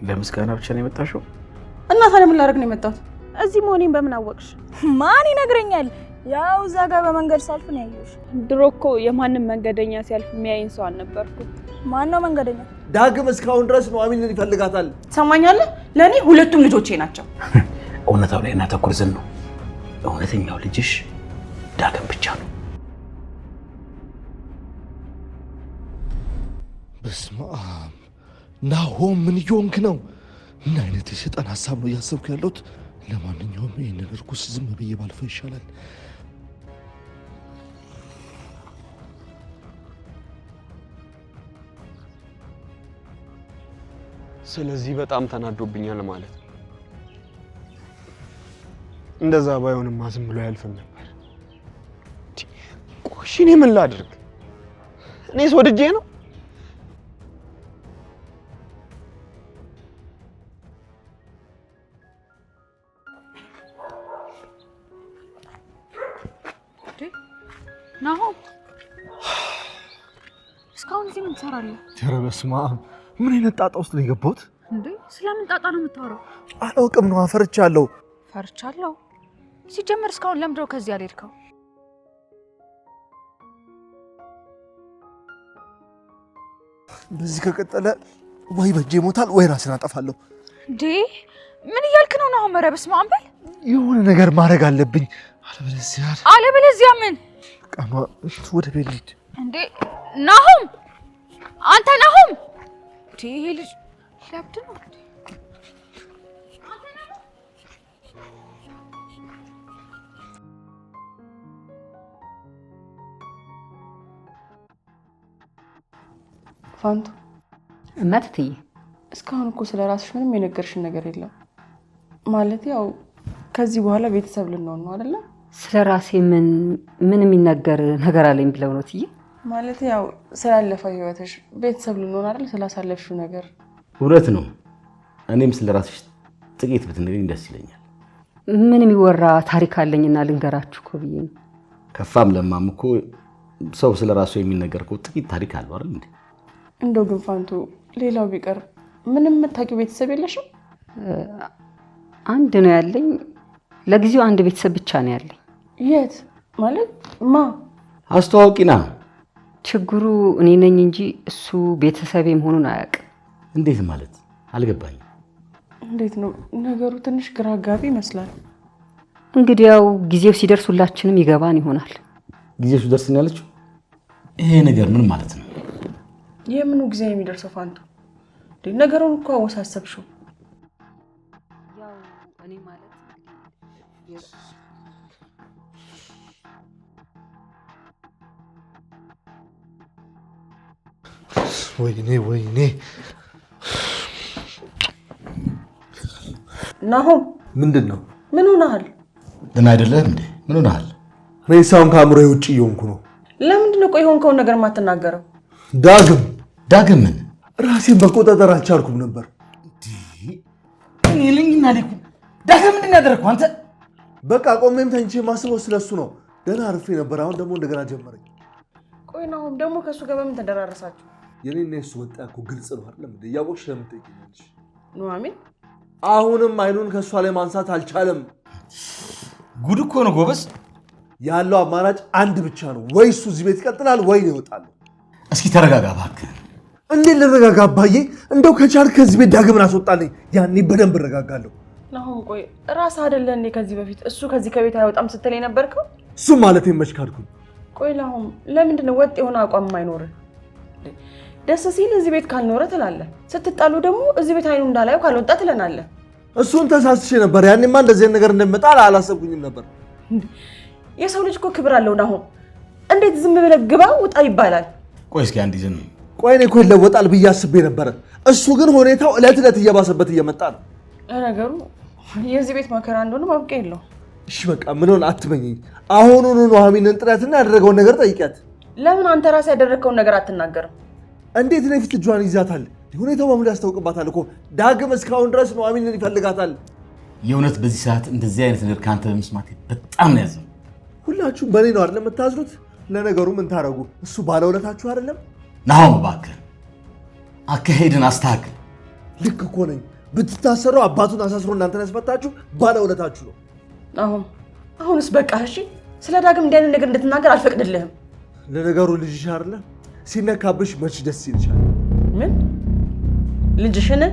ለምስጋና ብቻ ነው የመጣሽው? እና ታዲያ ምን ላደርግ ነው የመጣሁት? እዚህ መሆኔን በምን አወቅሽ? ማን ይነግረኛል? ያው እዛ ጋር በመንገድ ሳልፍ ነው ያየሁሽ። ድሮ እኮ የማንም መንገደኛ ሲያልፍ የሚያይን ሰው አልነበርኩም። ማን ነው መንገደኛ? ዳግም እስካሁን ድረስ ኑሐሚንን ይፈልጋታል። ትሰማኛለህ? ለኔ ሁለቱም ልጆቼ ናቸው። እውነታው ላይ እናተኩር ዝም ነው። እውነተኛው ልጅሽ ዳግም ብቻ ነው። በስመ አብ ናሆም፣ ምን እየሆንክ ነው? ምን አይነት የሰይጣን ሀሳብ ነው እያሰብኩ ያለሁት? ለማንኛውም ይህንን እርኩስ ዝም ብዬ ባልፈው ይሻላል። ስለዚህ በጣም ተናዶብኛል ማለት ነው። እንደዛ ባይሆንማ ዝም ብሎ ያልፍም ነበር። ቆይ እኔ ምን ላድርግ? እኔስ ወድጄ ነው? ናሆም እስካሁን እዚህ ምን ትሰራለህ? ኧረ በስመ አብ፣ ምን አይነት ጣጣ ውስጥ ነው የገባሁት? እንዴ ስለምን ጣጣ ነው የምታወራው? አላውቅም ነው ፈርቻለሁ። ፈርቻለሁ? ሲጀመር እስካሁን ለምንድን ነው ከዚህ ያልሄድከው? በዚህ ከቀጠለ ወይ በጄ ሞታል ወይ ራስን አጠፋለሁ። እንዴ ምን እያልክ ነው ናሆም? ኧረ በስመ አብ በል። የሆነ ነገር ማድረግ አለብኝ። አለበለዚያ ምን? ቃማ ወደ ቤት ልሂድ። እንዴ ናሆም፣ አንተ ናሆም! ይሄ ልጅ ለብድ ነው እንዴ? ፋንቱ እናትዬ፣ እስካሁን እኮ ስለራስሽ ምንም የነገርሽን ነገር የለም። ማለት ያው ከዚህ በኋላ ቤተሰብ ልንሆን ነው አይደለ? ስለራሴ ምን የሚነገር ነገር አለኝ ብለው ነው ትዬ? ማለት ያው ስላለፈው ህይወትሽ ቤተሰብ ልንሆን አይደል? ስላሳለፍሽው ነገር። እውነት ነው። እኔም ስለራስሽ ጥቂት ብትነግሪኝ ደስ ይለኛል። ምን የሚወራ ታሪክ አለኝና ልንገራችሁ እኮ ብዬ ነው። ከፋም ለማም እኮ ሰው ስለራሱ የሚነገር እኮ ጥቂት ታሪክ አለው አይደል እንዴ? እንደው ግን ፋንቱ ሌላው ቢቀር ምንም የምታውቂው ቤተሰብ የለሽም? አንድ ነው ያለኝ። ለጊዜው አንድ ቤተሰብ ብቻ ነው ያለኝ። የት ማለት ማ? አስተዋውቂና። ችግሩ እኔ ነኝ እንጂ እሱ ቤተሰቤ መሆኑን አያውቅም። እንዴት ማለት? አልገባኝም። እንዴት ነው ነገሩ? ትንሽ ግራ አጋቢ ይመስላል። እንግዲያው ጊዜው ሲደርስ ሁላችንም ይገባን ይሆናል። ጊዜው ሲደርስ ነው ያለችው? ይሄ ነገር ምን ማለት ነው? የምኑ ጊዜ የሚደርሰው ፋንቱ? ነገሩን እኮ አወሳሰብሽው። ያው እኔ ማለት ወይኔ ናሆም፣ ምንድን ነው? ምን ሆነሃል? ደህና አይደለም እንዴ? ምን ሆነሃል? ሬሳውን ከአእምሮዬ ውጭ እየሆንኩ ነው። ለምንድን ነው ቆይ የሆንከውን ነገር የማትናገረው? ዳግም ምን? ራሴን መቆጣጠር አልቻልኩም ነበር። ይልኝና ሊኩ ዳግም ምንድን ያደረግኩ አንተ? በቃ ቆሜም ተንቼ ማስበው ስለሱ ነው። ደህና አርፌ ነበር። አሁን ደግሞ እንደገና ጀመረኝ። ቆይ ናሆም፣ ደግሞ ከሱ ጋር በምን ተደራረሳችሁ? የኔና የሱ ወጣ እኮ ግልጽ ነው አይደል? እያወቅሽ ለምን ትጠይቂኛለሽ? ኑሐሚን አሁንም አይኑን ከሷ ላይ ማንሳት አልቻለም። ጉድ እኮ ነው ጎበዝ። ያለው አማራጭ አንድ ብቻ ነው። ወይ እሱ እዚህ ቤት ይቀጥላል ወይ ነው ይወጣል። እስኪ ተረጋጋ እባክህ። እንዴት ልረጋጋ አባዬ? እንደው ከቻልክ ከዚህ ቤት ዳግምን አስወጣልኝ። ያኔ በደንብ እረጋጋለሁ። ናሆም ቆይ ራስህ አይደለ እንዴ ከዚህ በፊት እሱ ከዚህ ከቤት አይወጣም ስትል የነበርከው? እሱም ማለት መች ካድኩኝ? ቆይ ናሆም ለምንድን ነው ወጥ የሆነ አቋም የማይኖርህ? ደስ ሲል እዚህ ቤት ካልኖረ ትላለህ፣ ስትጣሉ ደግሞ እዚህ ቤት አይኑ እንዳላየው ካልወጣ ትለናለህ። እሱን ተሳስቼ ነበር። ያኔማ እንደዚህ ነገር እንደሚመጣ አላሰብኩኝም ነበር። የሰው ልጅ እኮ ክብር አለው ናሆም። እንዴት ዝም ብለህ ግባ ውጣ ይባላል? ቆይ እስኪ አንድ ዝም። ቆይ እኔ እኮ ይለወጣል ብዬ አስቤ ነበረ። እሱ ግን ሁኔታው ዕለት ዕለት እየባሰበት እየመጣ ነው። ለነገሩ የዚህ ቤት መከራ እንደሆነ ማብቂያ የለውም። እሺ በቃ ምን ሆነ አትመኝኝ። አሁኑኑ ኑሐሚንን ጥሪያትና ያደረገውን ነገር ጠይቂያት። ለምን አንተ ራስህ ያደረግከውን ነገር አትናገርም? እንዴት ነው ፊት እጇን ይዛታል? ሁኔታው በሙሉ ያስታውቅባታል እኮ። ዳግም እስካሁን ድረስ ኑሐሚንን ይፈልጋታል። የእውነት በዚህ ሰዓት እንደዚህ አይነት ነገር ከአንተ በመስማት በጣም ነው ያዘው። ሁላችሁም በእኔ ነው አይደለም የምታዝኑት? ለነገሩ ምን ታረጉ? እሱ ባለውለታችሁ አይደለም? ናሆም እባክህ አካሄድን አስተካክል። ልክ እኮ ነኝ። ብትታሰሩ አባቱን አሳስሮ እናንተን ያስፈታችሁ ባለውለታችሁ ነው። አሁንስ በቃ እሺ። ስለ ዳግም እንዲህ አይነት ነገር እንድትናገር አልፈቅድልህም። ለነገሩ ልጅሽ አይደለ ሲነካብሽ መች ደስ ይልሻል? ምን ልጅሽን?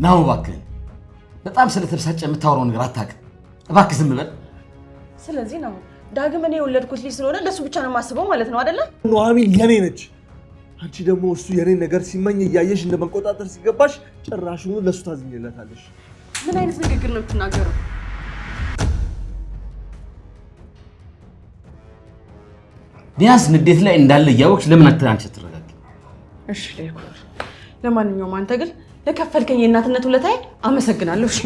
ናው እባክህ፣ በጣም ስለተበሳጨ የምታወራው ነገር አታውቅም። እባክህ ዝም በል። ስለዚህ ነው ዳግም እኔ የወለድኩት ልጅ ስለሆነ ለሱ ብቻ ነው የማስበው ማለት ነው አይደለ? ኑሐሚን የኔ ነች። አንቺ ደግሞ እሱ የኔን ነገር ሲመኝ እያየሽ እንደመቆጣጠር ሲገባሽ ጭራሹኑ ለሱ ታዝኝለታለሽ። ምን አይነት ንግግር ነው የምትናገረው? ቢያንስ ንዴት ላይ እንዳለ እያወቅሽ ለምን አንቺ አትረጋጊ? እሺ ለይኩን። ለማንኛውም አንተ ግን ለከፈልከኝ የእናትነት ውለታዬ አመሰግናለሁ። እሺ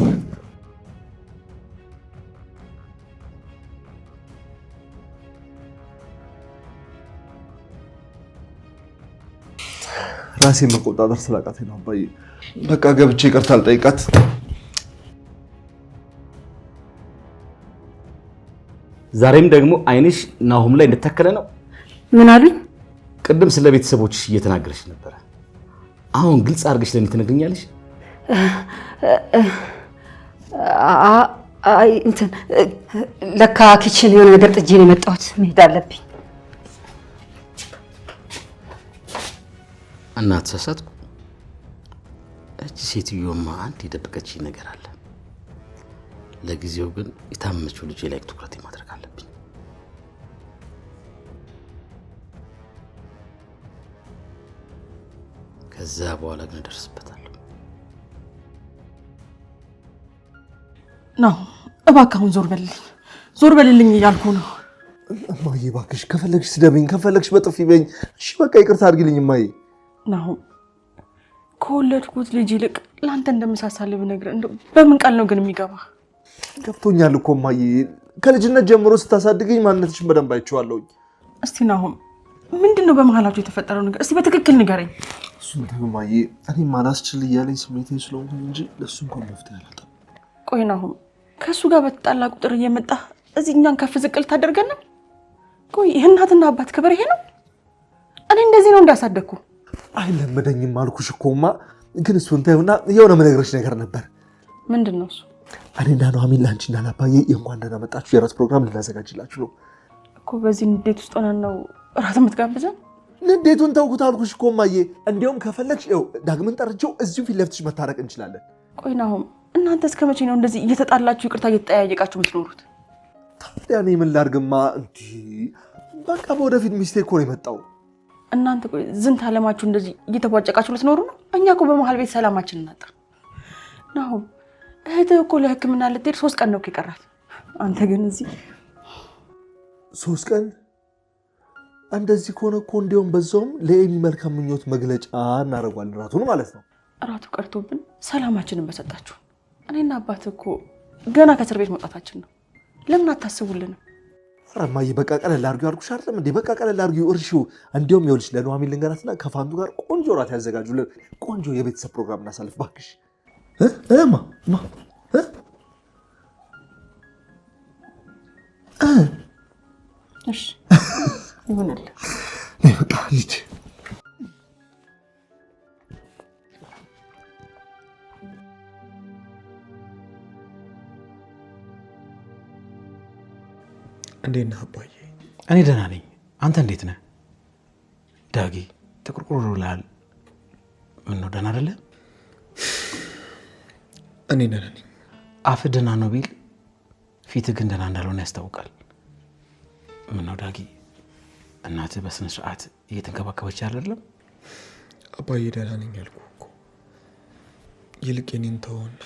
ራሴን መቆጣጠር ስላቃተኝ ነው አባዬ። በቃ ገብቼ ይቅርታ ልጠይቃት። ዛሬም ደግሞ አይንሽ ናሆም ላይ እንደተከለ ነው። ምን አሉኝ? ቅድም ስለ ቤተሰቦችሽ እየተናገረሽ ነበረ። አሁን ግልጽ አድርገሽ ለኔ ትነግሪኛለሽ? አይ እንትን ለካ ኪችን የሆነ ነገር ጥጄ ነው የመጣሁት። መሄድ አለብኝ። እናት ተሳሳትኩ። እቺ ሴትዮማ አንድ የደበቀችኝ ነገር አለ። ለጊዜው ግን የታመመችው ልጄ ላይ ትኩረት ማድረግ አለብኝ። ከዛ በኋላ ግን እደርስበታለሁ። ነው እባክህ አሁን ዞር በልልኝ እያልኩ ነው። እማዬ እባክሽ ከፈለግሽ ስደብኝ፣ ከፈለግሽ በጥፊ በይኝ። እሺ በቃ ይቅርታ አድርጊልኝ እማዬ። ነው ከወለድኩት ልጅ ይልቅ ለአንተ እንደምሳሳልህ ብነግርህ እንደው በምን ቃል ነው ግን የሚገባ? ገብቶኛል እኮ እማዬ። ከልጅነት ጀምሮ ስታሳድገኝ ማንነትሽን በደንብ አይቼዋለሁኝ። እስቲ ናሆም ምንድን ነው በመሀላችሁ የተፈጠረው ነገር? እስቲ በትክክል ንገረኝ። እሱን ተይው እማዬ። እኔም አላስችል እያለኝ ስሜቴን ስለሆንኩኝ እንጂ ለእሱ እንኳን መፍትሄ አላጣም። ቆይ ናሆም ከእሱ ጋር በተጣላ ቁጥር እየመጣህ እዚህ እኛን ከፍ ዝቅ ልታደርገን ነው? ቆይ የእናትና አባት ክብር ይሄ ነው? እኔ እንደዚህ ነው እንዳሳደግኩ? አይለመደኝም አልኩሽ እኮማ። ግን እሱን ተይውና የሆነ የምነግርሽ ነገር ነበር። ምንድን ነው እሱ? እኔና ኑሐሚን ለአንቺና ለአባዬ የእንኳን ደህና መጣችሁ የእራት ፕሮግራም ልናዘጋጅላችሁ ነው እኮ። በዚህ ንዴት ውስጥ ሆነን ነው እራት የምትጋብዘን? ንዴቱን ተውኩት አልኩሽ እኮ እማዬ። እንዲያውም ከፈለግሽ ይኸው ዳግምን ጠርቼው እዚሁ ፊት ለፊትሽ መታረቅ እንችላለን። ቆይ ናሆም እናንተ እስከ መቼ ነው እንደዚህ እየተጣላችሁ ይቅርታ እየተጠያየቃችሁ የምትኖሩት? ታዲያ እኔ ምን ላድርግማ? እንዲህ በቃ በወደፊት ሚስቴ እኮ ነው የመጣው። እናንተ ቆይ ዝንት አለማችሁ እንደዚህ እየተቧጨቃችሁ ልትኖሩ ነው? እኛ እኮ በመሀል ቤት ሰላማችን እናጣ። ናሆም እህትህ እኮ ለሕክምና ልትሄድ 3 ቀን ነው የቀራት። አንተ ግን እዚህ 3 ቀን። እንደዚህ ከሆነ እኮ እንዲያውም በዛውም ለኤሚ መልካም ምኞት መግለጫ እናደርጓለን እራቱን ማለት ነው። እራቱ ቀርቶብን ሰላማችንን በሰጣችሁ። እኔና አባትህ እኮ ገና ከእስር ቤት መውጣታችን ነው። ለምን አታስቡልንም? ኧረ እማዬ በቃ ቀለል አድርጊው አልኩሽ አይደለም እንዴ? በቃ ቀለል አድርጊው እርሺው። እንዲያውም ይኸውልሽ ለኑሐሚን ልንገራትና ከፋንቱ ጋር ቆንጆ እራት ያዘጋጁልን። ቆንጆ የቤተሰብ ፕሮግራም እናሳልፍ እባክሽ። እሺ ይሁንልህ። በቃ ልጅ እንዴት ነህ አባዬ? እኔ ደህና ነኝ። አንተ እንዴት ነህ? ዳጊ ተቆርቆሮ ብለሃል። ምን ነው ደህና አይደለ? እኔ ደህና ነኝ። አፍህ ደህና ነው ቢል ፊትህ ግን ደህና እንዳልሆነ ያስታውቃል። ምን ነው ዳጊ እናትህ በስነ ስርዓት እየተንከባከበች አይደለም? አባዬ ደህና ነኝ ያልኩህ እኮ። ይልቅ የኔን ተወውና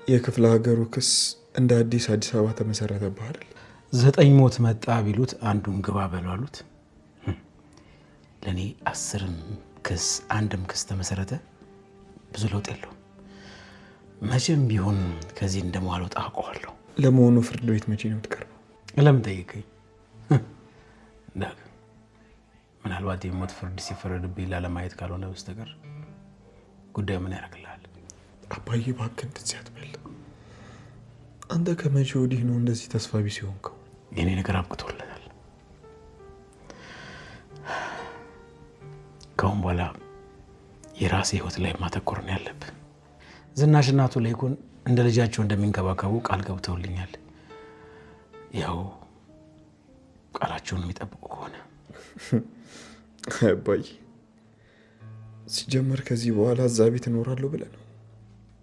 የክፍለ ሀገሩ ክስ እንደ አዲስ አበባ ተመሰረተብህ አይደል? 9 ሞት መጣ ቢሉት አንዱን ግባ በሉ አሉት። ለእኔ 10 ክስ 1 ክስ ተመሰረተ ብዙ ለውጥ የለውም። መቼም ቢሆን ከዚህ እንደማልወጣ አውቀዋለሁ። ለመሆኑ ፍርድ ቤት መቼ ነው የምትቀርበው? ለምን ጠይቀኝ? ዳግም ምናልባት የሞት ፍርድ ሲፈረድብኝ ላለማየት ካልሆነ በስተቀር ጉዳዩ ምን ያደርግልሃል? አባዬ እባክህ እንደዚህ አትበል። አንተ ከመቼ ወዲህ ነው እንደዚህ ተስፋ ቢስ ሆንከው? የኔ ነገር አብቅቶለታል። ከአሁን በኋላ የራሴ ህይወት ላይ ማተኮር ነው ያለብህ። ዝናሽ እናቱ ለይኩን እንደ ልጃቸው እንደሚንከባከቡ ቃል ገብተውልኛል። ያው ቃላቸውን የሚጠብቁ ከሆነ አባዬ ሲጀመር ከዚህ በኋላ እዛ ቤት እኖራለሁ ብለህ ነው?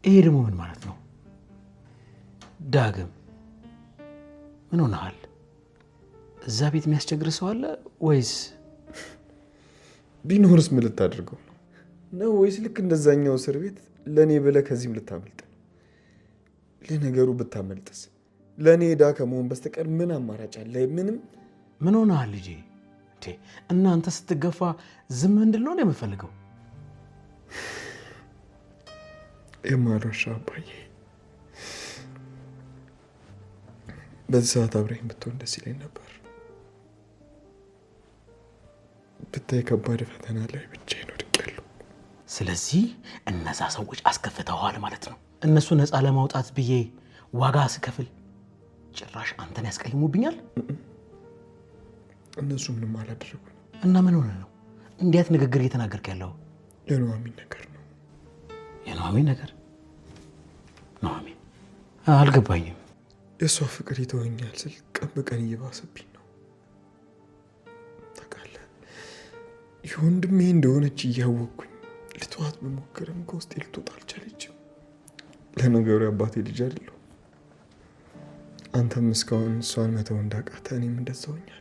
ይሄ ደግሞ ምን ማለት ነው? ዳግም ምን ሆነሃል? እዛ ቤት የሚያስቸግር ሰው አለ ወይስ? ቢኖርስ ምን ልታደርገው ነው? ወይስ ልክ እንደዛኛው እስር ቤት ለእኔ ብለህ ከዚህም ልታመልጥ ነው? ለነገሩ ብታመልጥስ ለእኔ ዕዳ ከመሆን በስተቀር ምን አማራጭ አለ? ምንም። ምን ሆነሃል ልጄ? እናንተ ስትገፋ ዝም እንድል ነው የምፈልገው? የማልዋሻ አባዬ በዚህ ሰዓት አብረኝ ብትሆን ደስ ይለኝ ነበር። ብታይ ከባድ ፈተና ላይ ብቻዬን ወድቄያለሁ። ስለዚህ እነዛ ሰዎች አስከፍተዋል ማለት ነው። እነሱ ነፃ ለማውጣት ብዬ ዋጋ ስከፍል ጭራሽ አንተን ያስቀይሙብኛል? እነሱ ምንም አላደረጉኝ። እና ምን ሆነ ነው እንዴት ንግግር እየተናገርክ ያለው? የኑሐሚን ነገር ነው። የኑሐሚን ነገር? ኑሐሚን አልገባኝም። የእሷ ፍቅር ይተወኛል ስል ቀን በቀን እየባሰብኝ ነው። ታውቃለህ፣ የወንድሜ እንደሆነች እያወቅኩኝ ልተዋት በሞከረም ከውስጤ ልትወጣ አልቻለችም። ለነገሩ የአባቴ ልጅ አይደለሁ። አንተም እስካሁን እሷን መተው እንዳቃተ እኔም እንደዛ ሆኛለሁ።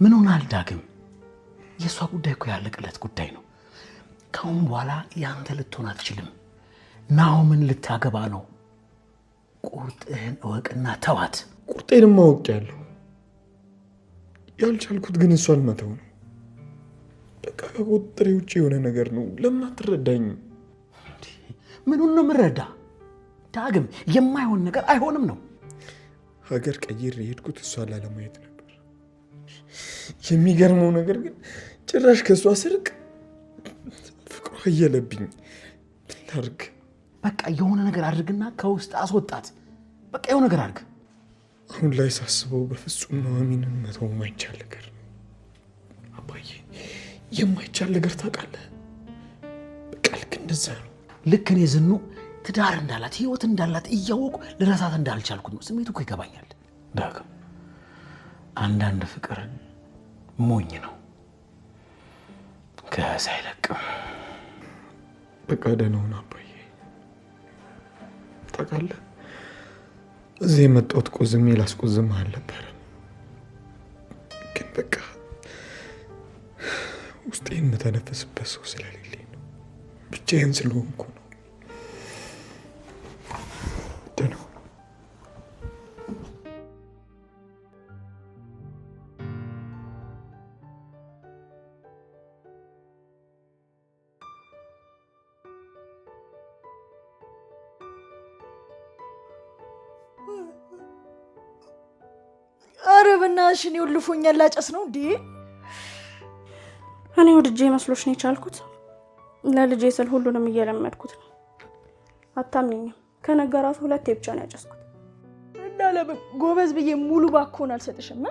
ምን ሆናል ዳግም? የእሷ ጉዳይ እኮ ያለቀለት ጉዳይ ነው። ከአሁን በኋላ ያንተ ልትሆን አትችልም። ናሆምን ልታገባ ነው። ቁርጥህን እወቅና ተዋት። ቁርጤንም አውቄያለሁ። ያልቻልኩት ግን እሷን መተው ነው። በቃ ከቁጥጥሬ ውጭ የሆነ ነገር ነው። ለምን አትረዳኝም? ምኑን ነው የምረዳ? ዳግም የማይሆን ነገር አይሆንም ነው። ሀገር ቀይሬ የሄድኩት እሷን ላለማየት ነበር። የሚገርመው ነገር ግን ጭራሽ ከእሷ ስርቅ ፍቅሯ እየለብኝ። ምን ላድርግ? በቃ የሆነ ነገር አድርግና ከውስጥ አስወጣት። በቃ የሆነ ነገር አድርግ። አሁን ላይ ሳስበው በፍጹም ኑሐሚንን መተው የማይቻል ነገር ነው። አባዬ የማይቻል ነገር ታውቃለህ? በቃ ልክ እንደዛ ነው። ልክ እኔ ዝኑ ትዳር እንዳላት ህይወት እንዳላት እያወቁ ልረሳት እንዳልቻልኩት ነው። ስሜቱ እኮ ይገባኛል። ዳግም አንዳንድ ፍቅር ሞኝ ነው፣ ከዛ አይለቅም። በቃ ደህና ሁን አባዬ። ታውቃለህ እዚህ የመጣሁት ቆዝሜ ላስቆዝምህ አልነበረም፣ ግን በቃ ውስጤን የምተነፈስበት ሰው ስለሌለኝ ነው። ብቻዬን ስለሆንኩ ነው። ደህና ሁን። ኧረ በእናትሽ እኔ ልፎኛል። ላጨስ ነው እንዴ? እኔ ወድጄ መስሎሽ ነው የቻልኩት? ለልጄ ስል ሁሉንም እየለመድኩት ነው። አታምኝም? ከነገራቱ 2 ብቻ ነው ያጨስኩት። እና ለምን ጎበዝ ብዬ ሙሉ ባኮን አልሰጥሽም?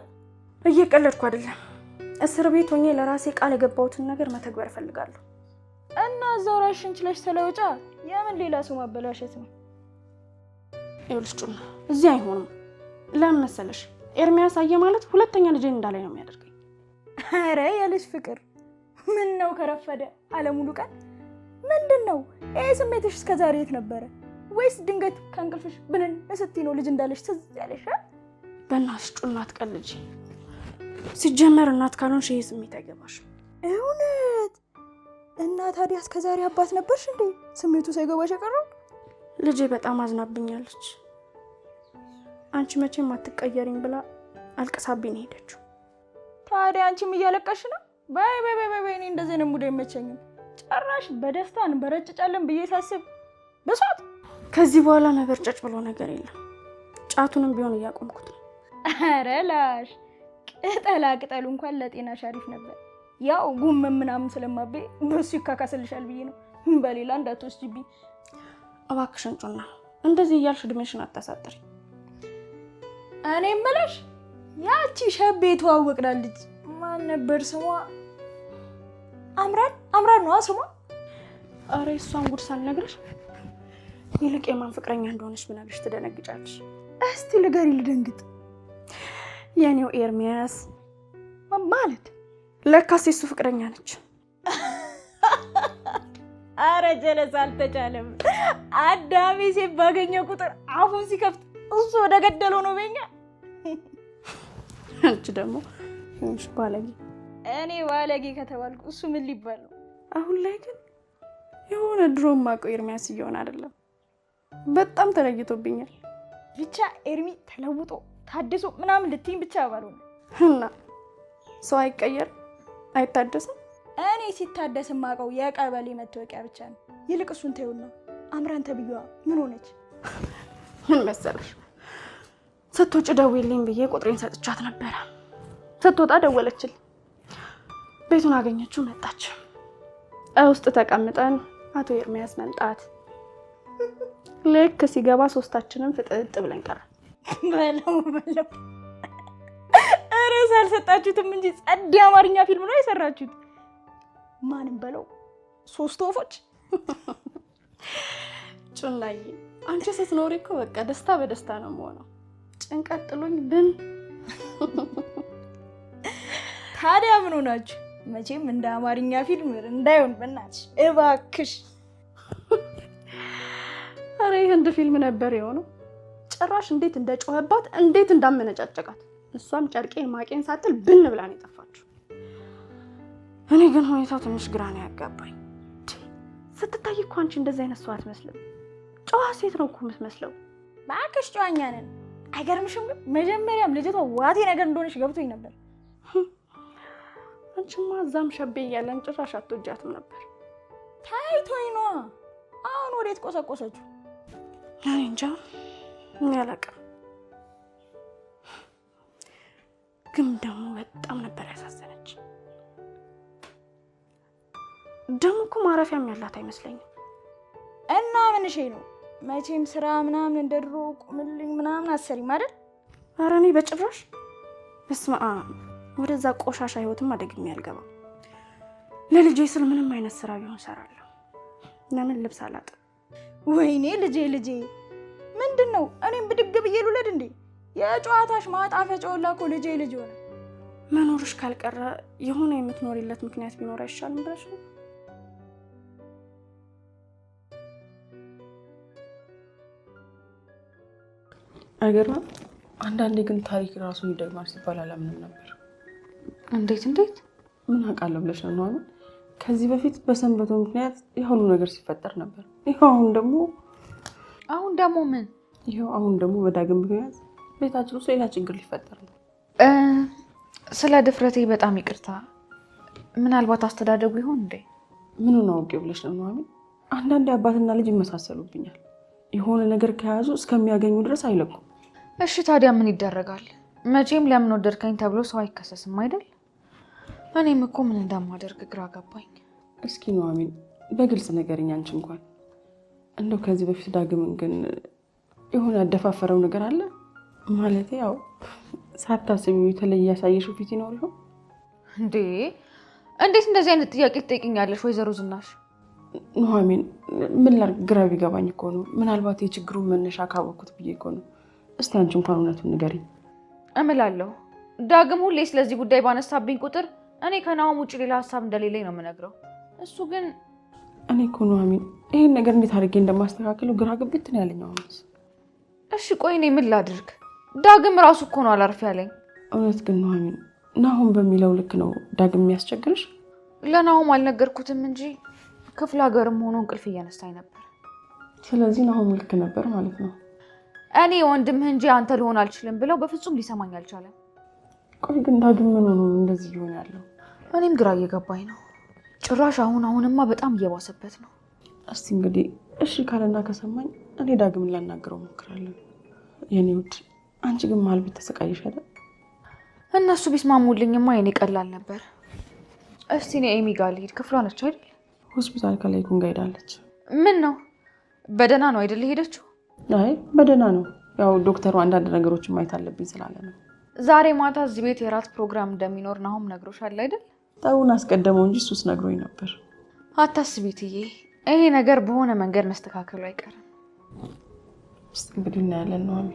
እየቀለድኩ አይደለም። እስር ቤት ሆኜ ለራሴ ቃል የገባሁትን ነገር መተግበር እፈልጋለሁ። እና እዛው ራስሽን ችለሽ ስለውጫ የምን ሌላ ሰው ማበላሸት ነው? ይኸውልሽ ጩና፣ እዚህ አይሆንም። ለምን መሰለሽ? ኤርሚያስ አየ ማለት ሁለተኛ ልጄን እንዳላይ ነው የሚያደርገኝ። ኧረ የልጅ ፍቅር ምን ነው ከረፈደ አለሙሉ ቀን ምንድን ነው ይሄ ስሜትሽ? እስከዛሬ የት ነበረ? ወይስ ድንገት ከእንቅልፍሽ ብንን ስትይ ነው ልጅ እንዳለሽ ትዝ ያለሽ? በእናትሽ ጩና አትቀልጂ። ሲጀመር እናት ካልሆንሽ ይሄ ስሜት አይገባሽም። እውነት? እና ታዲያ እስከዛሬ አባት ነበርሽ እንዴ ስሜቱ ሳይገባሽ የቀረው? ልጄ በጣም አዝናብኛለች። አንቺ መቼም አትቀየሪኝ ብላ አልቅሳብኝ ነው ሄደችው። ታዲያ አንቺም እያለቀሽ ነው? ባይ ባይ ባይ ባይ። እኔ እንደዚህ ነው ሙዴ አይመቸኝም። ጭራሽ በደስታን በረጭጫለን ብዬ ሳስብ በሷት። ከዚህ በኋላ መበርጨጭ ብሎ ነገር የለም። ጫቱንም ቢሆን እያቆምኩት ነው። ኧረ ላሽ ቅጠላ ቅጠሉ እንኳን ለጤናሽ አሪፍ ነበር። ያው ጉም ምናምን ስለማበይ በሱ ይካካስልሻል ብዬ ነው። በሌላ እንዳትወስጂብኝ እባክሽን ጩና። እንደዚህ እያልሽ እድሜሽን አታሳጥሪ። እኔ እምልሽ ያቺ ሸቤ ተዋወቅናል ልጅ ማን ነበር ስሟ? አምራን ነው ስሟ። አረ እሷን ጉድ ሳልነግርሽ ይልቅ የማን ፍቅረኛ እንደሆነች ብነግርሽ ትደነግጫለሽ። እስቲ ንገሪ ልደንግጥ። የኔው ኤርሚያስ ማለት ለካስ የሱ ፍቅረኛ ነች። አረ ጀለስ አልተቻለም። አዳሜ ሴት ባገኘ ቁጥር አፉን ሲከፍት እሱ ወደ ገደለው ነው በኛ። አንቺ ደግሞ ትንሽ ባለጌ። እኔ ባለጌ ከተባልኩ እሱ ምን ሊባል ነው? አሁን ላይ ግን የሆነ ድሮም ማውቀው ኤርሚያስ እየሆነ አይደለም። በጣም ተለይቶብኛል። ብቻ ኤርሚ ተለውጦ ታድሶ ምናምን ልትይኝ ብቻ ባልሆነ እና ሰው አይቀየር አይታደስም። እኔ ሲታደስ ማውቀው የቀበሌ መታወቂያ ብቻ ነው። ይልቅ እሱን ተይውና አምራን ተብዬዋ ምን ሆነች? ምን መሰለሽ ስትወጪ ደውዪልኝ ብዬ ቁጥሬን ሰጥቻት ነበረ። ስትወጣ ደወለችልኝ። ቤቱን አገኘችው፣ መጣች። ውስጥ ተቀምጠን አቶ ኤርሚያስ መምጣት ልክ ሲገባ ሶስታችንም ፍጥጥ ብለን ቀረ። በለው ርዕስ አልሰጣችሁትም እንጂ ጸድ አማርኛ ፊልም ነው የሰራችሁት። ማንም በለው ሶስት ወፎች። ጩናዬ አንቺ ስትኖሪ እኮ በቃ ደስታ በደስታ ነው የምሆነው። ጭንቀት ጥሎኝ ብን። ታዲያ ምን ሆናችሁ? መቼም እንደ አማርኛ ፊልም እንዳይሆን በእናትሽ እባክሽ። አረ የህንድ ፊልም ነበር የሆነው። ጭራሽ እንዴት እንደጮኸባት እንዴት እንዳመነጫጨቃት። እሷም ጨርቄን ማቄን ሳትል ብን ብላ ነው የጠፋችው። እኔ ግን ሁኔታው ትንሽ ግራ ነው ያጋባኝ። ስትታይ እኮ አንቺ እንደዚህ አይነት ሰው አትመስልም። ጨዋ ሴት ነው እኮ የምትመስለው። እባክሽ ጨዋኛ ነን። አይገርምሽም? ግን መጀመሪያም ልጅቷ ዋቴ ነገር እንደሆነች ገብቶኝ ነበር። አንቺማ እዛም ሸቤ እያለን ጭራሽ አትወጃትም ነበር። ታይቶኝ ነዋ። አሁን ወዴት ቆሰቆሰችው? እኔ እንጃ፣ እኔ አላውቅም። ግን ደግሞ በጣም ነበር ያሳዘነች። ደግሞ እኮ ማረፊያም ያላት አይመስለኝም። እና ምንሽ ነው? መቼም ስራ ምናምን እንደ ድሮ ቁምልኝ ምናምን አሰሪም አይደል? ኧረ እኔ በጭራሽ። በስመ አብ፣ ወደዛ ቆሻሻ ህይወትም ደግሜ አልገባም። ለልጄ ስል ምንም አይነት ስራ ቢሆን እሰራለሁ። ለምን ልብስ አላጥም? ወይኔ ልጄ ምንድን ነው? እኔም ብድግ ብዬ ልውለድ እንዴ? የጨዋታሽ ማጣፈጫውላ እኮ ልጄ ሆነ። መኖርሽ ካልቀረ የሆነ የምትኖሪለት ምክንያት ቢኖር አይሻልም ብለሽ ነው? አይገርምም? አንዳንዴ ግን ታሪክ ራሱ ይደግማል ሲባል አላምንም ነበር። እንዴት? ምን አውቃለሁ ብለሽ ነው አሁን? ከዚህ በፊት በሰንበቱ ምክንያት የሁሉ ነገር ሲፈጠር ነበር። ይኸው አሁን ደግሞ ምን? ይኸው አሁን ደግሞ በዳግም ምክንያት ቤታችን ውስጥ ሌላ ችግር ሊፈጠር ነው። ስለ ድፍረቴ በጣም ይቅርታ። ምናልባት አስተዳደጉ ይሆን እንዴ? ምኑን አውቄ ብለሽ ነው አሁን? አንዳንዴ አባትና ልጅ ይመሳሰሉብኛል። የሆነ ነገር ከያዙ እስከሚያገኙ ድረስ አይለቁም። እሺ ታዲያ ምን ይደረጋል? መቼም ለምን ወደድከኝ ተብሎ ሰው አይከሰስም አይደል? እኔም እኮ ምን እንደማደርግ ግራ ገባኝ። እስኪ ኑሐሚን በግልጽ ነገርኛ። አንቺ እንኳን እንደው ከዚህ በፊት ዳግምን ግን የሆነ ያደፋፈረው ነገር አለ ማለት? ያው ሳታስቢው የተለየ ያሳየሽው ፊት ይኖር ይሆን እንዴ? እንዴት እንደዚህ አይነት ጥያቄ ትጠይቅኛለሽ ወይዘሮ ዝናሽ? ኑሐሚን ምን ላድርግ ግራ ቢገባኝ እኮ ነው። ምናልባት የችግሩን መነሻ ካወቅኩት ብዬ እኮ ነው። እስቲ አንቺ እንኳን እውነቱን ንገሪኝ። እምላለሁ ዳግም ሁሌ ስለዚህ ጉዳይ ባነሳብኝ ቁጥር እኔ ከናሆም ውጭ ሌላ ሀሳብ እንደሌለኝ ነው የምነግረው። እሱ ግን እኔ እኮ ኑሐሚን ይሄን ነገር እንዴት አድርጌ እንደማስተካከለው ግራ ግብት ነው ያለኝ አሁን። እሺ ቆይ እኔ ምን ላድርግ? ዳግም ራሱ እኮ ነው አላርፍ ያለኝ። እውነት ግን ኑሐሚን ናሆም በሚለው ልክ ነው ዳግም የሚያስቸግርሽ? ለናሆም አልነገርኩትም እንጂ ክፍለ ሀገርም ሆኖ እንቅልፍ እያነሳኝ ነበር። ስለዚህ ናሆም ልክ ነበር ማለት ነው። እኔ ወንድምህ እንጂ አንተ ልሆን አልችልም ብለው በፍጹም ሊሰማኝ አልቻለም። ቆይ ግን ዳግም ምን ሆኖ ነው እንደዚህ እየሆነ ያለው? እኔም ግራ እየገባኝ ነው። ጭራሽ አሁንማ በጣም እየባሰበት ነው። እስቲ እንግዲህ እሺ ካለና ከሰማኝ እኔ ዳግምን ላናግረው ሞክራለሁ። የኔ ውድ አንቺ ግን መሀል ቤት ተሰቃይሽ አይደል? እነሱ ቢስማሙልኝማ የኔ ቀላል ነበር። እስቲ እኔ ኤሚ ጋር ልሂድ። ክፍሏ ነች አይደል? ሆስፒታል ከላይ ኩንጋ ሄዳለች። ምን ነው በደህና ነው አይደል ሄደችው? አይ በደህና ነው። ያው ዶክተሩ አንዳንድ ነገሮችን ማየት አለብኝ ስላለ ነው። ዛሬ ማታ እዚህ ቤት የራት ፕሮግራም እንደሚኖር ናሆም ነግሮሻል አይደል? ጠውን አስቀደመው እንጂ እሱስ ነግሮኝ ነበር። አታስቢ እትዬ፣ ይሄ ነገር በሆነ መንገድ መስተካከሉ አይቀርም። እስቲ እንግዲህ እናያለን ነው አሚ።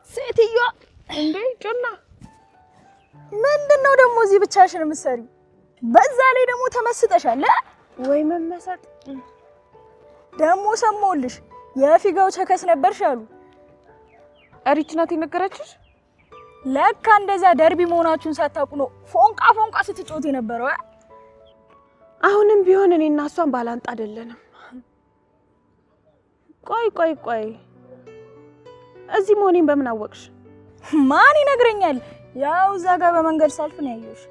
ሴትዮ እንዴ ጮና ምንድነው ደግሞ እዚህ ብቻሽን የምትሰሪው? በዛ ላይ ደግሞ ተመስጠሻል። ወይ መመሰጥ ደግሞ ሰሞልሽ የፊጋው ቸከስ ነበርሽ አሉ። ሪች ናት የነገረችሽ? ለካ እንደዛ ደርቢ መሆናችሁን ሳታውቁ ነው ፎንቃ ስትጮት የነበረው። አሁንም ቢሆን እኔና እሷን ባላንጣ አይደለንም። ቆይ እዚህ መሆኔን በምን አወቅሽ? ማን ይነግረኛል? ያው እዛ ጋር በመንገድ ሳልፍ ነው ያየሁሽ።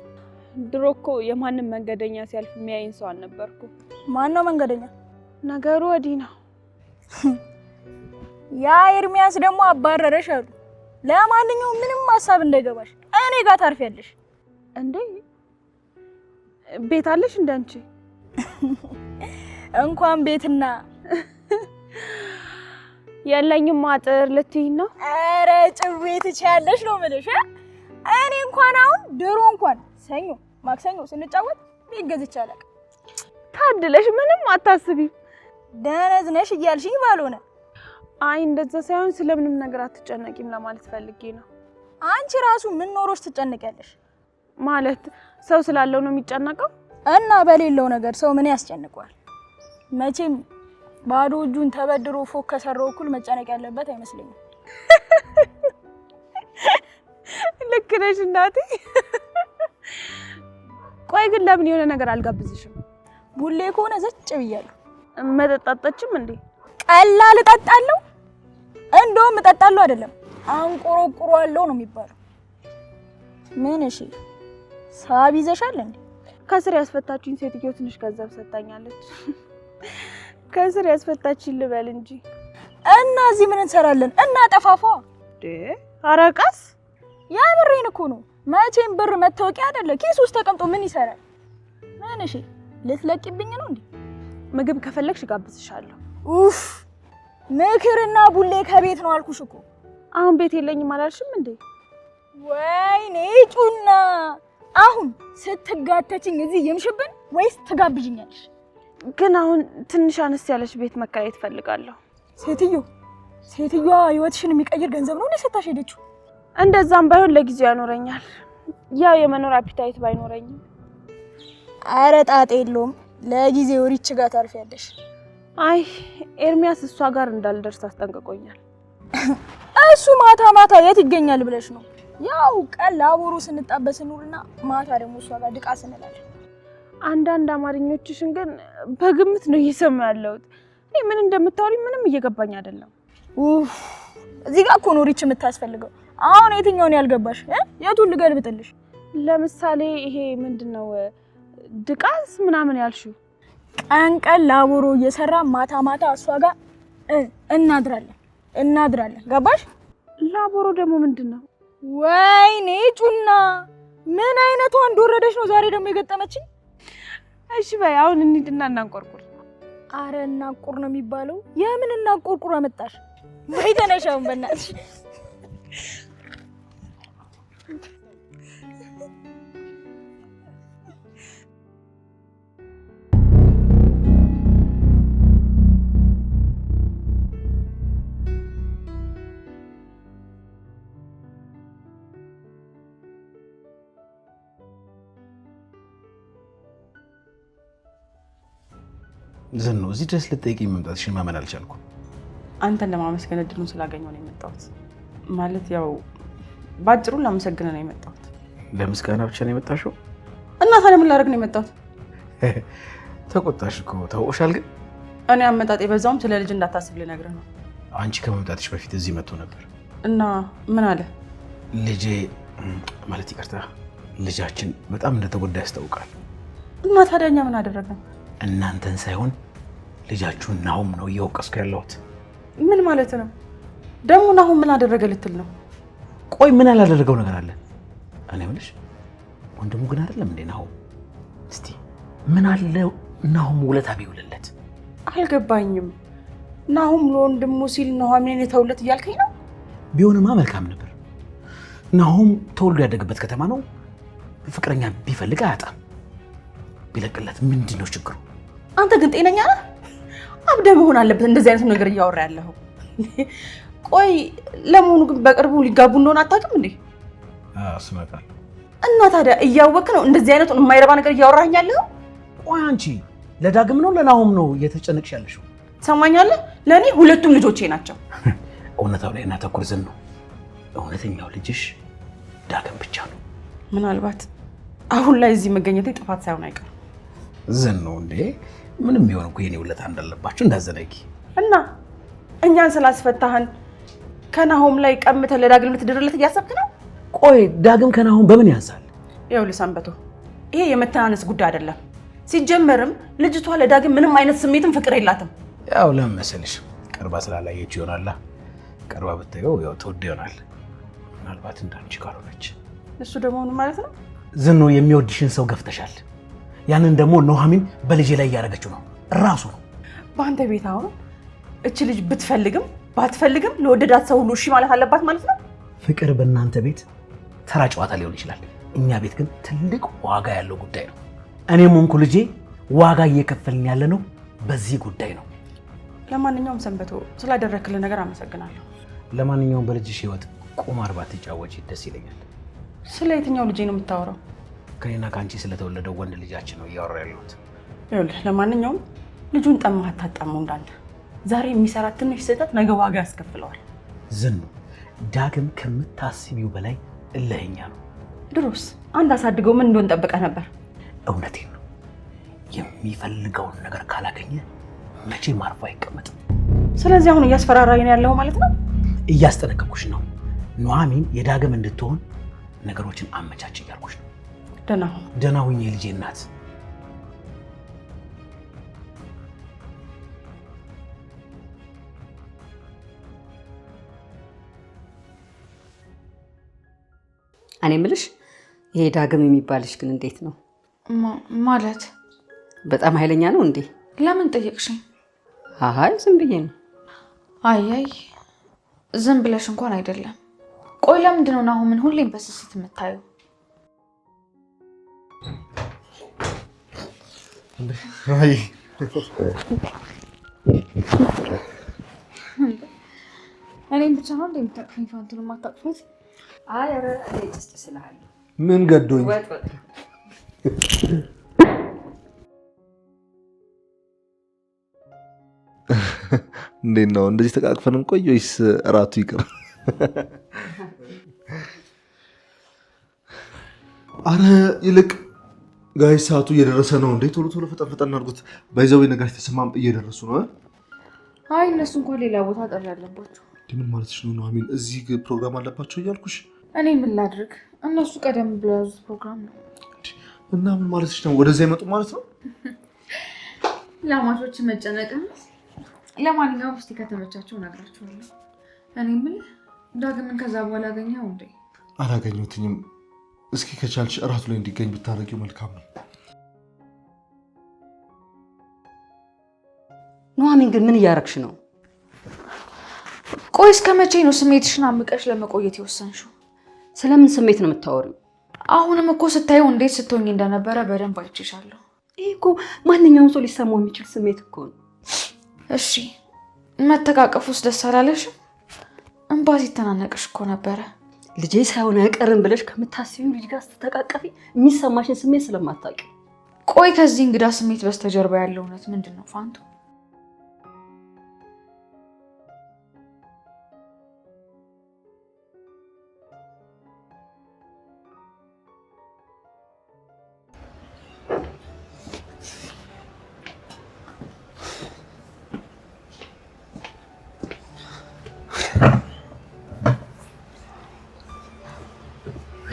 ድሮ እኮ የማንም መንገደኛ ሲያልፍ የሚያይን ሰው አልነበርኩ። ማን ነው መንገደኛ? ነገሩ ወዲህ ነው። ያ ኤርሚያስ ደግሞ አባረረሽ አሉ። ለማንኛውም ምንም ሐሳብ እንዳይገባሽ እኔ ጋር ታርፊያለሽ። እንዴ ቤት አለሽ እንዳንቺ? እንኳን ቤትና የለኝም አጥር ልትይ ነው? ኧረ ጭዌ ትችያለሽ ነው የምልሽ። እኔ እንኳን አሁን ድሮ እንኳን ሰኞ ማክሰኞ ስንጫወት ቤት ገዝቼ አላውቅም። ታድለሽ፣ ምንም አታስቢ። ደነዝ ነሽ እያልሽኝ ባልሆነ። አይ እንደዛ ሳይሆን ስለምንም ነገር አትጨነቂም ለማለት ፈልጌ ነው። አንቺ ራሱ ምን ኖሮሽ ትጨነቂያለሽ? ማለት ሰው ስላለው ነው የሚጨነቀው? እና በሌለው ነገር ሰው ምን ያስጨንቀዋል? መቼም ባዶ እጁን ተበድሮ ፎክ ከሰራው እኩል መጨነቅ ያለበት አይመስለኝም። ልክ ነሽ እናቴ። ቆይ ግን ለምን የሆነ ነገር አልጋብዝሽም? ቡሌ ከሆነ ዘጭ ብያለሁ። መጠጣጣችም እንዴ? ቀላል እጠጣለሁ። እንደውም እጠጣለሁ አይደለም አንቆረቁሯለሁ ነው የሚባለው። ምን እሺ ሳብ ይዘሻል እንዴ? ከስር ያስፈታችኝ ሴትዮ ትንሽ ገንዘብ ሰጣኛለች። ከስር ያስፈታችኝ ልበል እንጂ። እና እዚህ ምን እንሰራለን? እና ጠፋፋ አረቃስ ያብሬን እኮ ነው። መቼም ብር መታወቂያ አይደለ ኪስ ውስጥ ተቀምጦ ምን ይሰራል? ምን እሺ ልትለቂብኝ ነው እንዴ? ምግብ ከፈለግሽ ጋብዝሻለሁ። ኡፍ ምክርና ቡሌ ከቤት ነው አልኩሽ እኮ። አሁን ቤት የለኝም አላልሽም እንዴ? ወይኔ ጩና፣ አሁን ስትጋተችኝ እዚህ ይምሽብን ወይስ ትጋብዥኛለሽ? ግን አሁን ትንሽ አነስ ያለሽ ቤት መከራየት ፈልጋለሁ። ሴትዮዋ ህይወትሽን የሚቀይር ገንዘብ ነው ሰታሽ ሄደችው? እንደዛም ባይሆን ለጊዜው ያኖረኛል። ያው የመኖር አፒታይት ባይኖረኝም። አረ ጣጣ የለውም። ለጊዜው ሪች ጋር ታርፊያለሽ። አይ ኤርሚያስ እሷ ጋር እንዳልደርስ አስጠንቅቆኛል። እሱ ማታ የት ይገኛል ብለሽ ነው? ያው ቀን ላቦሩ ስንጣበስ ኑርና ማታ ደግሞ እሷ ጋር ድቃ ስንላለን። አንዳንድ አማርኞችሽን ግን በግምት ነው እየሰማሁ ያለሁት። እኔ ምን እንደምታወሪ ምንም እየገባኝ አይደለም። እዚህ ጋር እኮ ነው ሪች የምታስፈልገው። አሁን የትኛውን ያልገባሽ? የቱን ልገልብጥልሽ? ለምሳሌ ይሄ ምንድነው ድቃስ ምናምን ያልሽው? ቀን ላቦሮ እየሰራ ማታ እሷ ጋር እናድራለን። ገባሽ? ላቦሮ ደግሞ ምንድነው? ወይኔ ጩና፣ ምን አይነቷ እንደወረደሽ ነው ዛሬ ደግሞ የገጠመችኝ። እሺ በይ አሁን እንሂድና እናንቆርቁር። አረ እናንቆር ነው የሚባለው? የምን እናንቆርቁር አመጣሽ? ወይ ተነሻው በእናትሽ። ዝኑ እዚህ ድረስ ልትጠይቂኝ መምጣትሽን ማመን አልቻልኩም። አንተን ለማመስገን እድሉን ስላገኘሁ ነው የመጣሁት። ማለት ያው ባጭሩ ላመሰግን ነው የመጣሁት። ለምስጋና ብቻ ነው የመጣሽው? እና ታዲያ ምን ላደርግ ነው የመጣሁት? ተቆጣሽ እኮ ታውቆሻል። ግን እኔ አመጣጤ በዛውም ስለ ልጅ እንዳታስብ ልነግርህ ነው። አንቺ ከመምጣትሽ በፊት እዚህ መጥቶ ነበር እና ምን አለ? ልጄ ማለት ይቅርታ፣ ልጃችን በጣም እንደተጎዳ ያስታውቃል። እና ታዲያ እኛ ምን አደረግን? እናንተን ሳይሆን ልጃችሁን ናሁም ነው እየወቀስኩ ያለሁት። ምን ማለት ነው ደግሞ? ናሁም ምን አደረገ ልትል ነው? ቆይ ምን ያላደረገው ነገር አለ? እኔ የምልሽ ወንድሙ ግን አይደለም እንዴ ናሁም? እስቲ ምን አለ ናሁም ውለታ ቢውልለት? አልገባኝም። ናሁም ለወንድሙ ሲል ኑሐሚንን የተውለት እያልከኝ ነው? ቢሆንማ መልካም ነበር። ናሁም ተወልዶ ያደገበት ከተማ ነው። ፍቅረኛ ቢፈልግ አያጣም። ቢለቅለት ምንድን ነው ችግሩ? አንተ ግን ጤነኛ ነህ? አብደ መሆን አለበት እንደዚህ አይነት ነገር እያወራ ያለው። ቆይ ለመሆኑ ግን በቅርቡ ሊጋቡ እንደሆነ አታውቅም እንዴ? አስመጣል። እና ታዲያ እያወቅህ ነው እንደዚህ አይነቱን የማይረባ ነገር እያወራኝ ያለው? ቆይ አንቺ ለዳግም ነው ለናሁም ነው እየተጨነቅሽ ያለሽው? ትሰማኛለህ? ለእኔ ሁለቱም ልጆቼ ናቸው። እውነታው ላይ እናተኩር ዝኑ። እውነተኛው ልጅሽ ዳግም ብቻ ነው። ምናልባት አሁን ላይ እዚህ መገኘቴ ጥፋት ሳይሆን አይቀርም። ዝኑ እንዴ ምንም ቢሆን እኮ የኔ ውለታ እንዳለባችሁ እንዳዘነጊ እና እኛን ስላስፈታህን ከናሁም ላይ ቀምተህ ለዳግም ልትድርለት እያሰብክ ነው? ቆይ ዳግም ከናሁም በምን ያንሳል? ይኸውልህ ሰንበቶ፣ ይሄ የመተናነስ ጉዳይ አይደለም። ሲጀመርም ልጅቷ ለዳግም ምንም አይነት ስሜትም ፍቅር የላትም። ያው ለምን መሰለሽ ቀርባ ስላላየች ይሆናላ። ቀርባ ብታየው ያው ተወደ ይሆናል። ምናልባት እንዳንቺ ካልሆነች። እሱ ደግሞ ምን ማለት ነው? ዝኑ የሚወድሽን ሰው ገፍተሻል። ያንን ደግሞ ኑሐሚን በልጄ ላይ እያደረገችው ነው ራሱ ነው። በአንተ ቤት አሁን እች ልጅ ብትፈልግም ባትፈልግም ለወደዳት ሰው ሁሉ እሺ ማለት አለባት ማለት ነው? ፍቅር በእናንተ ቤት ተራ ጨዋታ ሊሆን ይችላል። እኛ ቤት ግን ትልቅ ዋጋ ያለው ጉዳይ ነው። እኔም ሆንኩ ልጄ ዋጋ እየከፈልን ያለ ነው በዚህ ጉዳይ ነው። ለማንኛውም ሰንበቶ ስላደረክልን ነገር አመሰግናለሁ። ለማንኛውም በልጅሽ ህይወት ቁማር ባትጫወቺ ደስ ይለኛል። ስለ የትኛው ልጄ ነው የምታወራው? ከኔና ከአንቺ ስለተወለደው ወንድ ልጃችን ነው እያወራ ያለሁት። ይኸውልህ ለማንኛውም ልጁን ጠማህ አታጣመው እንዳንተ። ዛሬ የሚሰራ ትንሽ ስህተት ነገ ዋጋ ያስከፍለዋል። ዝኑ ዳግም ከምታስቢው በላይ እልህኛ ነው። ድሮስ አንድ አሳድገው ምን እንደሆነ ጠብቀህ ነበር? እውነቴን ነው። የሚፈልገውን ነገር ካላገኘ መቼም አርፎ አይቀመጥም። ስለዚህ አሁን እያስፈራራኝ ነው ያለው ማለት ነው? እያስጠነቀቅኩሽ ነው። ኑሐሚን የዳግም እንድትሆን ነገሮችን አመቻች እያልኩሽ ነው። ደህና ሁኚ የልጄ እናት። እኔ የምልሽ ይሄ ዳግም የሚባልሽ ግን እንዴት ነው? ማለት በጣም ኃይለኛ ነው እንዴ? ለምን ጠየቅሽኝ? አይ ዝም ብዬ ነው። አይ ዝም ብለሽ እንኳን አይደለም። ቆይ ለምንድን ነው ናሁምን ሁሌም በስስት የምታየው? አይ እኔም ብቻ ነው እንደምታቅፈኝ ፋንቱን ማታቅፈት? አይ ኧረ እኔ ጭስጥ ስላለ ምን ገዶኝ? ወጥ እንዴት ነው እንደዚህ ተቃቅፈን እንቆይ ወይስ እራቱ ይቅር? አረ ይልቅ ጋይ ሰዓቱ እየደረሰ ነው እንዴ? ቶሎ ቶሎ ፈጠን ፈጠን አድርጉት። ባይዘው ነጋሽ ተሰማም እየደረሱ ነው። አይ እነሱ እንኳን ሌላ ቦታ ጠር ያለባቸው። ምን ማለትሽ ነው ኑሐሚን? እዚህ ፕሮግራም አለባቸው እያልኩሽ። እኔ ምን ላድርግ? እነሱ ቀደም ብለው ያዙት ፕሮግራም ነው። እና ምን ማለትሽ ነው? ወደዚያ ይመጡ ማለት ነው? ለአማቾች መጨነቅ። ለማንኛውም እስቲ ከተመቻቸው እነግራቸዋለሁ። እኔ ምን ዳግምን ከዛ በኋላ አገኘኸው እንዴ? አላገኘሁትኝም። እስኪ ከቻልሽ እራቱ ላይ እንዲገኝ ብታደርጊው መልካም ነው። ኑሐሚን ግን ምን እያረግሽ ነው? ቆይ እስከ መቼ ነው ስሜትሽን አምቀሽ ለመቆየት የወሰንሽው? ስለምን ስሜት ነው የምታወሪው? አሁንም እኮ ስታየው እንዴት ስትሆኝ እንደነበረ በደንብ አይቼሻለሁ። ይሄ እኮ ማንኛውም ሰው ሊሰማው የሚችል ስሜት እኮ ነው። እሺ መተቃቀፍ ውስጥ ደስ አላለሽም? እንባ ሲተናነቅሽ እኮ ነበረ። ልጄ ሳይሆን አይቀርም ብለሽ ከምታስቢው ልጅ ጋር ስትተቃቀፊ የሚሰማሽን ስሜት ስለማታውቂ። ቆይ ከዚህ እንግዳ ስሜት በስተጀርባ ያለው እውነት ምንድን ነው ፋንቱ?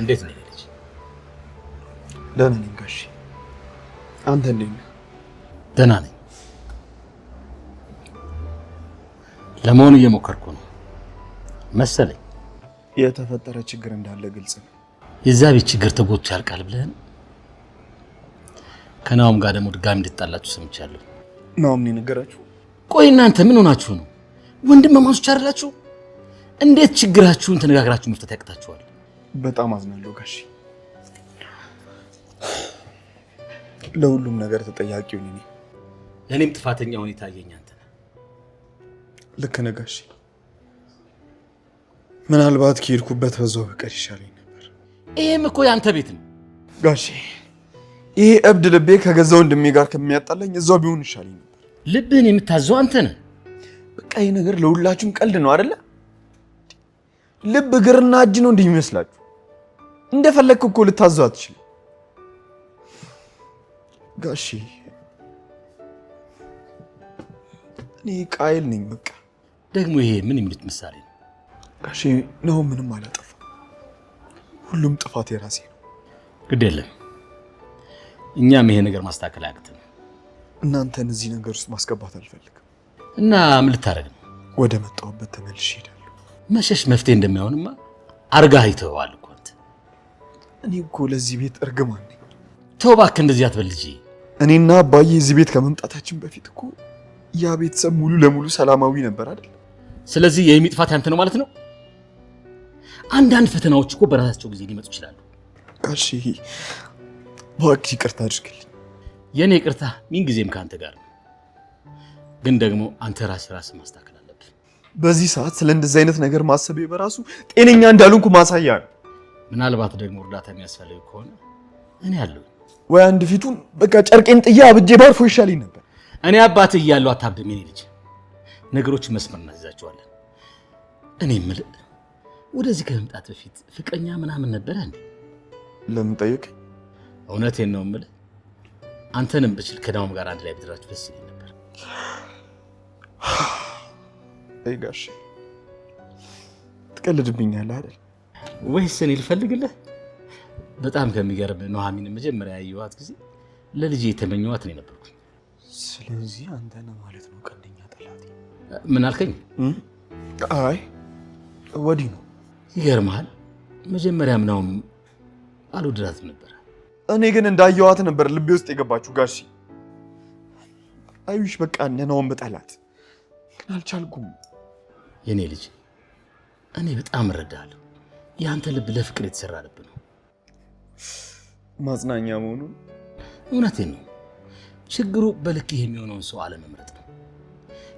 እንዴት ነው ልጅ? ደህና ነኝ ጋሼ። አንተ እንዴት ነህ? ደህና ነኝ። ለመሆኑ እየሞከርኩ ነው መሰለኝ። የተፈጠረ ችግር እንዳለ ግልጽ ነው። የዛ ቤት ችግር ተጎድቶ ያልቃል ብለን ከናውም ጋር ደግሞ ድጋሚ እንድትጣላችሁ ሰምቻለሁ። ናውም ነው ነገራችሁ? ቆይ እናንተ ምን ሆናችሁ ነው? ወንድማማቾች አይደላችሁ? እንዴት ችግራችሁን ተነጋግራችሁ መፍታት ያቅታችኋል? በጣም አዝናለሁ ጋሼ። ለሁሉም ነገር ተጠያቂው እኔ ነኝ። ለእኔም ጥፋተኛ ሁኔታ ታየኝ አንተ ነህ። ልክ ነህ ጋሼ። ምናልባት ከሄድኩበት በዛው በቀር ይሻለኝ ነበር። ይሄም እኮ ያንተ ቤት ነው ጋሼ። ይሄ እብድ ልቤ ከገዛ ወንድሜ ጋር ከሚያጣላኝ እዛው ቢሆን ይሻለኝ ነበር። ልብህን የምታዘው አንተ ነህ። በቃ ይሄ ነገር ለሁላችሁም ቀልድ ነው አይደለ? ልብ እግርና እጅ ነው እንደሚመስላችሁ። እንደፈለግክ እኮ ልታዘው አትችልም ጋሼ። እኔ ቃይል ነኝ በቃ። ደግሞ ይሄ ምን የሚሉት ምሳሌ ነው? ጋሼ ነው ምንም አላጠፋም። ሁሉም ጥፋት የራሴ ነው። ግድ የለም እኛም ይሄ ነገር ማስተካከል አያቅተንም። እናንተን እዚህ ነገር ውስጥ ማስገባት አልፈልግም። እና ምን ልታደርግ ነው? ወደ መጣሁበት ተመልሼ እሄዳለሁ። መሸሽ መፍትሄ እንደማይሆንማ አርጋህ ይተዋል እኮ አንተ። እኔ እኮ ለዚህ ቤት እርግማን ነኝ። ተው እባክህ እንደዚህ አትበል ልጄ። እኔና አባዬ እዚህ ቤት ከመምጣታችን በፊት እኮ ያ ቤተሰብ ሙሉ ለሙሉ ሰላማዊ ነበር አይደል? ስለዚህ የኤሚ ጥፋት ያንተ ነው ማለት ነው? አንዳንድ ፈተናዎች እኮ በራሳቸው ጊዜ ሊመጡ ይችላሉ። ጋሼ እባክህ ይቅርታ አድርግልኝ። የኔ ይቅርታ ምንጊዜም ከአንተ ጋር ነው። ግን ደግሞ አንተ ራስህ ማስተካከል አለብህ። በዚህ ሰዓት ስለ እንደዚህ አይነት ነገር ማሰቤ በራሱ ጤነኛ እንዳልሆንኩ ማሳያ ነው። ምናልባት ደግሞ እርዳታ የሚያስፈልግ ከሆነ እኔ አለሁ። ወይ አንድ ፊቱን በቃ ጨርቄን ጥያ አብጄ ባርፎ ይሻለኝ ነበር። እኔ አባትህ እያለሁ አታብድም የኔ ልጅ። ነገሮችን መስመር እናስይዛቸዋለን። እኔ የምልህ ወደዚህ ከመምጣት በፊት ፍቅረኛ ምናምን ነበረ እንዴ? ለምን ጠየቀኝ? እውነቴን ነው የምልህ። አንተንም ብችል ከዳውም ጋር አንድ ላይ ብድራችሁ ደስ ይለኝ ነበር። አይ ጋሼ ትቀልድብኛለህ አይደል? ወይስ እኔ ልፈልግልህ? በጣም ከሚገርም ኑሐሚን መጀመሪያ ያየኋት ጊዜ ለልጄ የተመኘኋት ነው ነበርኩ። ስለዚህ አንተ ነህ ማለት ነው ቀንደኛ ጠላቴ። ምን አልከኝ? አይ ወዲህ ነው። ይገርምሃል፣ መጀመሪያም ነው አልወደዳትም ነበር። እኔ ግን እንዳየኋት ነበር ልቤ ውስጥ የገባችሁ ጋሼ። አይሽ በቃ ነናውን በጠላት ግን አልቻልኩም። የኔ ልጅ እኔ በጣም እረዳለሁ። ያንተ ልብ ለፍቅር የተሰራ ልብ ነው። ማጽናኛ መሆኑን እውነቴን ነው። ችግሩ በልክ የሚሆነውን ሰው አለመምረጥ ነው።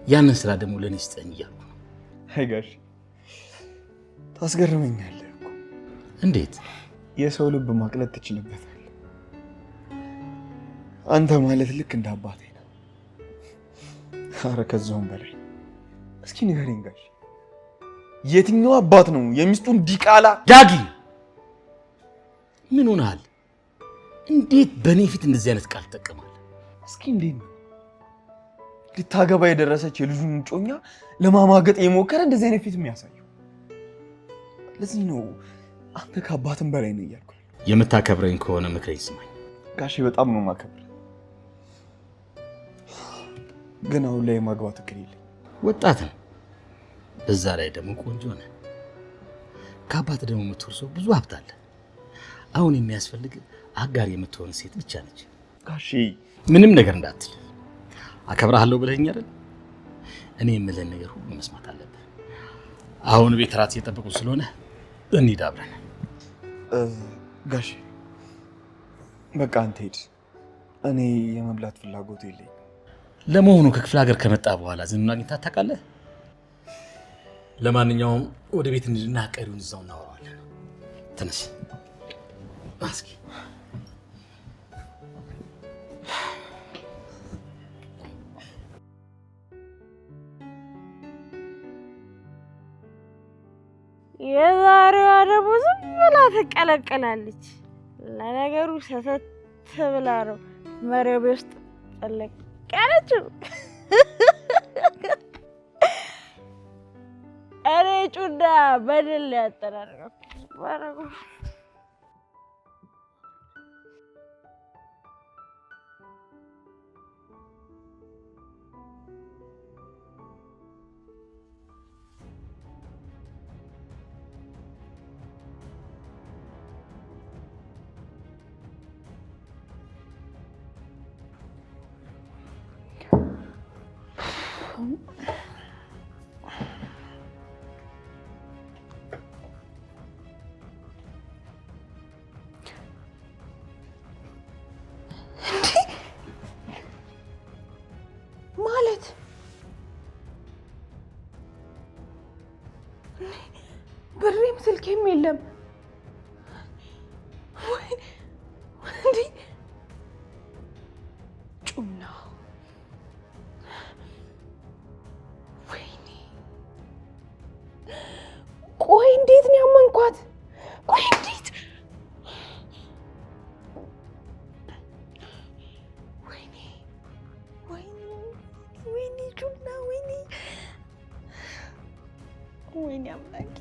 ያንን ስራ ደግሞ ለኔ ስጠኝ እያልኩ ነው። አይ ጋሼ ታስገርመኛለህ እኮ። እንዴት? የሰው ልብ ማቅለጥ ትችልበታለህ። አንተ ማለት ልክ እንደ አባቴ ነው። ኧረ ከዛውም በላይ። እስኪ ንገረኝ ጋሼ፣ የትኛው አባት ነው የሚስቱን ዲቃላ? ዳጊ ምን ሆነሃል? እንዴት በእኔ ፊት እንደዚህ አይነት ቃል ትጠቀማለህ? እስኪ እንዴት ነው ልታገባ የደረሰች የልጁን እጮኛ ለማማገጥ የሞከረ እንደዚህ አይነት ፊት የሚያሳየው? ለዚህ ነው አንተ ከአባትም በላይ ነው እያልኩ። የምታከብረኝ ከሆነ ምክሬን ስማኝ ጋሼ። በጣም ነው የማከብረው፣ ግን አሁን ላይ የማግባት እቅድ የለኝም። ወጣት ነው፣ በዛ ላይ ደግሞ ቆንጆ ነህ። ከአባት ደግሞ የምትወርሰው ብዙ ሀብት አለ። አሁን የሚያስፈልግ አጋር የምትሆን ሴት ብቻ ነች። ጋሼ ምንም ነገር እንዳትል፣ አከብርሃለሁ ብለኸኝ አይደል? እኔ የምልህን ነገር ሁሉ መስማት አለብህ። አሁን ቤት እራት እየጠበቁ ስለሆነ እንሂድ አብረን። ጋሼ በቃ አንተ ሂድ፣ እኔ የመብላት ፍላጎት የለኝም። ለመሆኑ ከክፍለ ሀገር ከመጣ በኋላ ዝኑን አግኝተህ ታውቃለህ? ለማንኛውም ወደ ቤት እንሂድና ቀሪውን እዛው እናወራዋለን። ተነስ እስኪ። የዛሬዋ ደግሞ ዝም ብላ ትቀለቀላለች። ለነገሩ ሰተት ብላ ነው መረቤ ውስጥ ጠለቅ ያለችው። እኔ ጩና በድል ያጠናነው ማለት ብሬም ስልኬም የለም። እንዴ ጩና፣ ወይኔ ቆይ እንዴት ነው ያመንኳት? ቆይ እንዴት? ወይኔ ወይኔ ወይኔ ጩና፣ ወይኔ ወይኔ አምላኬ